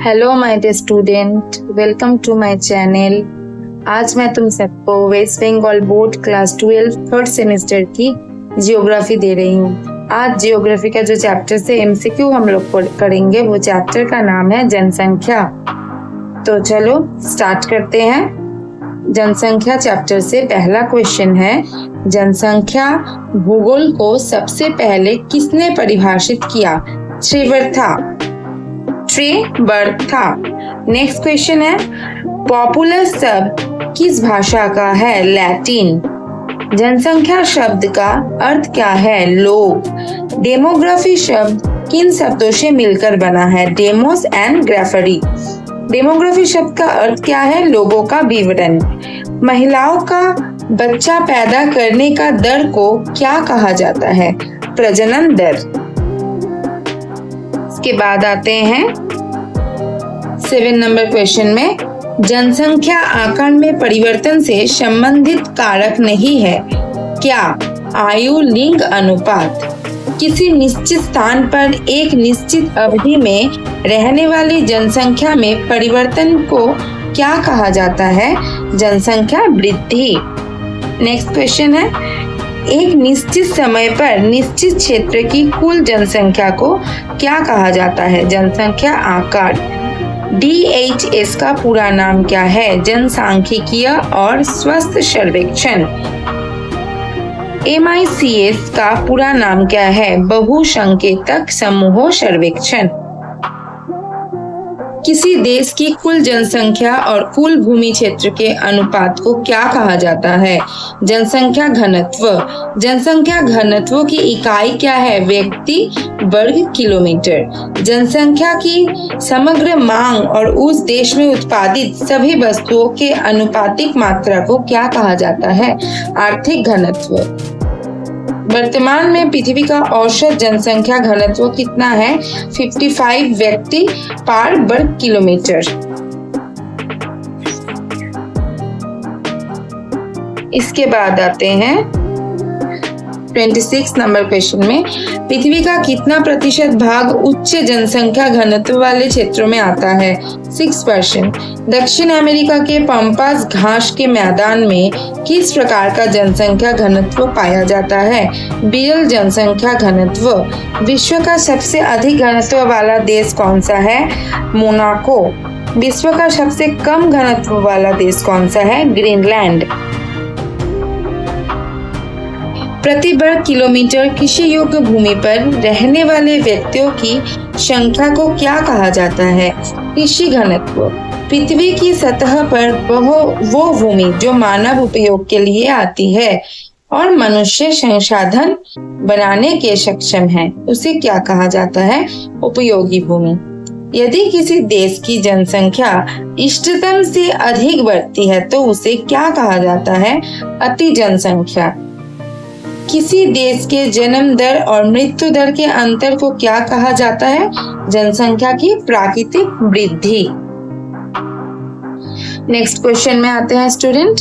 Hello my dear student, welcome to my channel. आज मैं तुम सबको West Bengal board class 12 third semester की जियोग्राफी दे रही हूँ। आज जियोग्राफी का जो चैप्टर से एमसीक्यू हम लोग करेंगे, वो चैप्टर का नाम है जनसंख्या। तो चलो स्टार्ट करते हैं। जनसंख्या चैप्टर से पहला क्वेश्चन है, जनसंख्या भूगोल को सबसे पहले किसने परिभाषित किया? ट्रेबर्था। नेक्स्ट क्वेश्चन है, पॉपुलस शब्द किस भाषा का है? लैटिन। जनसंख्या शब्द का अर्थ क्या है? लोग। डेमोग्राफी शब्द किन शब्दों से मिलकर बना है? Demos and ग्राफरी। डेमोग्राफी शब्द का अर्थ क्या है? लोगों का विवरण। महिलाओं का बच्चा पैदा करने का दर को क्या कहा जाता है? प्रजनन दर। इसके बाद आते हैं 7 नंबर क्वेश्चन में, जनसंख्या आकार में परिवर्तन से संबंधित कारक नहीं है। क्या? आयु, लिंग, अनुपात। किसी निश्चित स्थान पर एक निश्चित अवधि में रहने वाली जनसंख्या में परिवर्तन को क्या कहा जाता है? जनसंख्या वृद्धि। नेक्स्ट क्वेश्चन है, एक निश्चित समय पर निश्चित क्षेत्र की कुल जनसंख्या को क्या कहा जाता है? जनसंख्या आकार। DHS का पूरा नाम क्या है? जनसांख्यिकीय और स्वास्थ्य सर्वेक्षण। MICS का पूरा नाम क्या है? बहुसंकेतक समूह सर्वेक्षण। किसी देश की कुल जनसंख्या और कुल भूमि क्षेत्र के अनुपात को क्या कहा जाता है? जनसंख्या घनत्व। जनसंख्या घनत्व की इकाई क्या है? व्यक्ति वर्ग किलोमीटर। जनसंख्या की समग्र मांग और उस देश में उत्पादित सभी वस्तुओं के अनुपातिक मात्रा को क्या कहा जाता है? आर्थिक घनत्व। वर्तमान में पृथ्वी का औसत जनसंख्या घनत्व कितना है? 55 व्यक्ति पर वर्ग किलोमीटर। इसके बाद आते हैं 26 नंबर क्वेश्चन में, पृथ्वी का कितना प्रतिशत भाग उच्च जनसंख्या घनत्व वाले क्षेत्रों में आता है? 6%। दक्षिण अमेरिका के पंपास घास के मैदान में किस प्रकार का जनसंख्या घनत्व पाया जाता है? विरल जनसंख्या घनत्व। विश्व का सबसे अधिक घनत्व वाला देश कौन सा है? मोनाको। विश्व का सबसे कम घनत्व वाला देश कौन सा है? ग्रीनलैंड। प्रति वर्ग किलोमीटर कृषि योग्य भूमि पर रहने वाले व्यक्तियों की संख्या को क्या कहा जाता है? कृषि घनत्व। पृथ्वी की सतह पर वो भूमि जो मानव उपयोग के लिए आती है और मनुष्य संसाधन बनाने के सक्षम है, उसे क्या कहा जाता है? उपयोगी भूमि। यदि किसी देश की जनसंख्या इष्टतम से अधिक बढ़ती है तो उसे क्या कहा जाता है? अति जनसंख्या। किसी देश के जन्म दर और मृत्यु दर के अंतर को क्या कहा जाता है? जनसंख्या की प्राकृतिक वृद्धि। नेक्स्ट क्वेश्चन में आते हैं स्टूडेंट,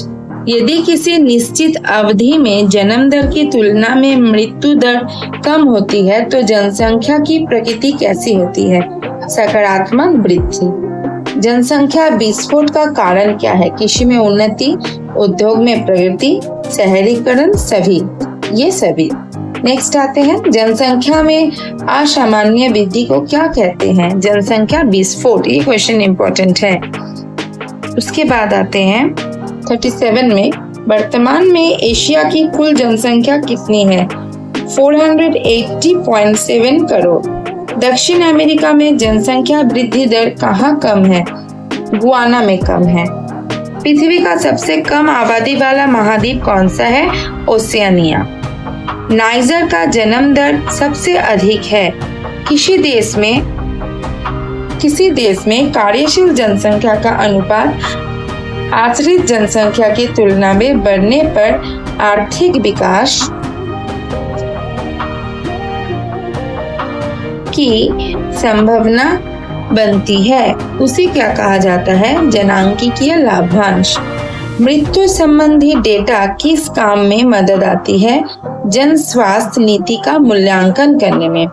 यदि किसी निश्चित अवधि में जन्म दर की तुलना में मृत्यु दर कम होती है तो जनसंख्या की प्रकृति कैसी होती है? सकारात्मक वृद्धि। जनसंख्या विस्फोट का कारण क्या है? कृषि में उन्नति, उद्योग में प्रगति, शहरीकरण, सभी। नेक्स्ट आते हैं, जनसंख्या में असामान्य वृद्धि को क्या कहते हैं? जनसंख्या विस्फोट। ये क्वेश्चन इंपॉर्टेंट है। उसके बाद आते हैं 37 में, वर्तमान में एशिया की कुल जनसंख्या कितनी है? 480.7 करोड़। दक्षिण अमेरिका में जनसंख्या वृद्धि दर कहाँ कम है? गुयाना में कम है। पृथ्वी का सबसे कम आबादी वाला महाद्वीप कौन सा है? ओशियानिया। नाइजर का जन्म दर सबसे अधिक है। किसी देश में कार्यशील जनसंख्या का अनुपात आश्रित जनसंख्या की तुलना में बढ़ने पर आर्थिक विकास की संभावना बनती है, उसे क्या कहा जाता है? जनांकीय लाभांश। मृत्यु संबंधी डेटा किस काम में मदद आती है? जन स्वास्थ्य नीति का मूल्यांकन करने में।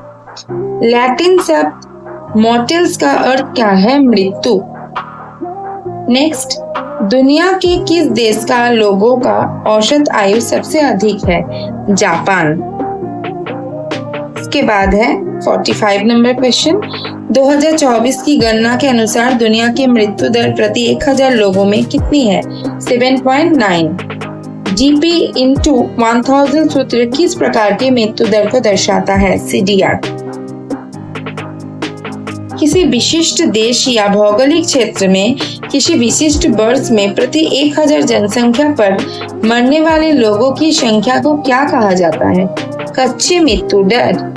लैटिन शब्द मॉर्टल्स का अर्थ क्या है? मृत्यु। नेक्स्ट, दुनिया के किस देश का लोगों का औसत आयु सबसे अधिक है? जापान। इसके बाद है 45 नंबर क्वेश्चन। 2024 की गणना के अनुसार दुनिया की मृत्यु दर प्रति 1000 लोगों में कितनी है? 7.9। GP into 1000 सूत्र किस प्रकार की मृत्यु दर को दर्शाता है? CDR। किसी विशिष्ट देश या भौगोलिक क्षेत्र में किसी विशिष्ट वर्ष में प्रति 1000 जनसंख्या पर मरने वाले लोगों की संख्या को क्या कहा जाता है? कच्ची मृत्यु दर।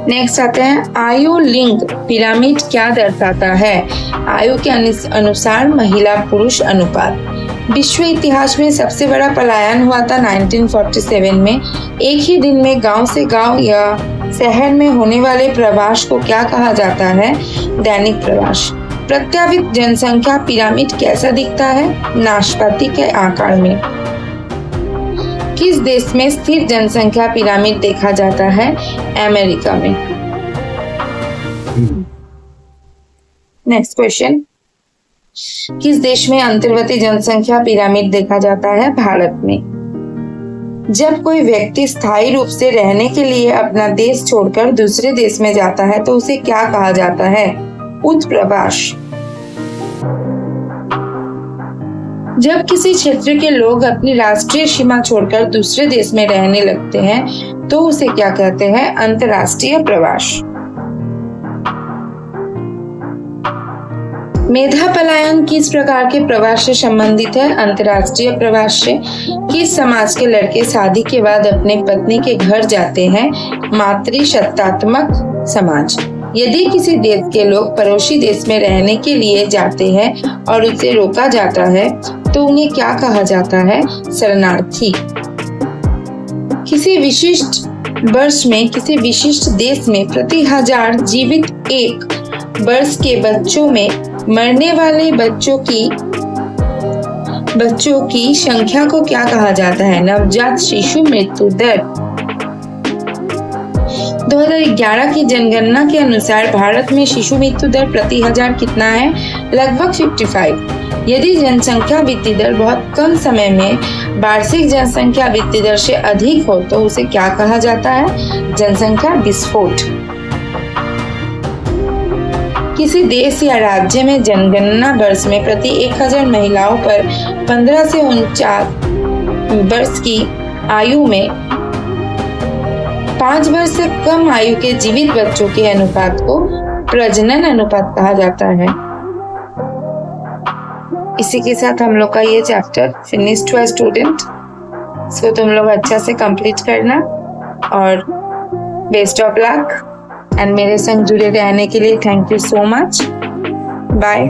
नेक्स्ट आते हैं, आयु लिंग पिरामिड क्या दर्शाता है? आयु के अनुसार महिला पुरुष अनुपात। विश्व इतिहास में सबसे बड़ा पलायन हुआ था 1947 में। एक ही दिन में गांव से गांव या शहर में होने वाले प्रवास को क्या कहा जाता है? दैनिक प्रवास। प्रत्यावित जनसंख्या पिरामिड कैसा दिखता है? नाशपाती के आकार में। किस देश में स्थिर जनसंख्या पिरामिड देखा जाता है? अमेरिका में। नेक्स्ट क्वेश्चन, किस देश में अंतर्वर्ती जनसंख्या पिरामिड देखा जाता है? भारत में। जब कोई व्यक्ति स्थायी रूप से रहने के लिए अपना देश छोड़कर दूसरे देश में जाता है तो उसे क्या कहा जाता है? उत्प्रवास। जब किसी क्षेत्र के लोग अपनी राष्ट्रीय सीमा छोड़कर दूसरे देश में रहने लगते हैं तो उसे क्या कहते हैं? अंतर्राष्ट्रीय प्रवास। मेधा पलायन किस प्रकार के प्रवास से संबंधित है? अंतर्राष्ट्रीय प्रवास से। किस समाज के लड़के शादी के बाद अपने पत्नी के घर जाते हैं? मातृसत्तात्मक समाज। यदि किसी देश के लोग पड़ोसी देश में रहने के लिए जाते हैं और उसे रोका जाता है तो उन्हें क्या कहा जाता है? शरणार्थी। किसी विशिष्ट वर्ष में किसी विशिष्ट देश में प्रति 1000 जीवित एक वर्ष के बच्चों में मरने वाले बच्चों की संख्या को क्या कहा जाता है? नवजात शिशु मृत्यु दर। 2011 की जनगणना के अनुसार भारत में शिशु मृत्यु दर प्रति 1000 कितना है? लगभग 55। यदि जनसंख्या वृद्धि दर बहुत कम समय में वार्षिक जनसंख्या वृद्धि दर से अधिक हो तो उसे क्या कहा जाता है? जनसंख्या विस्फोट। किसी देश या राज्य में जनगणना वर्ष में प्रति 1000 महिलाओं पर 15 से 49 वर्ष की आयु में 5 वर्ष से कम आयु के जीवित बच्चों के अनुपात को प्रजनन अनुपात कहा जाता है। इसी के साथ हम लोग का ये चैप्टर फिनिश्ड हुआ स्टूडेंट। इसको तुम लोग अच्छा से कंप्लीट करना और बेस्ट ऑफ लक। एंड मेरे संग जुड़े रहने के लिए thank you so much. Bye.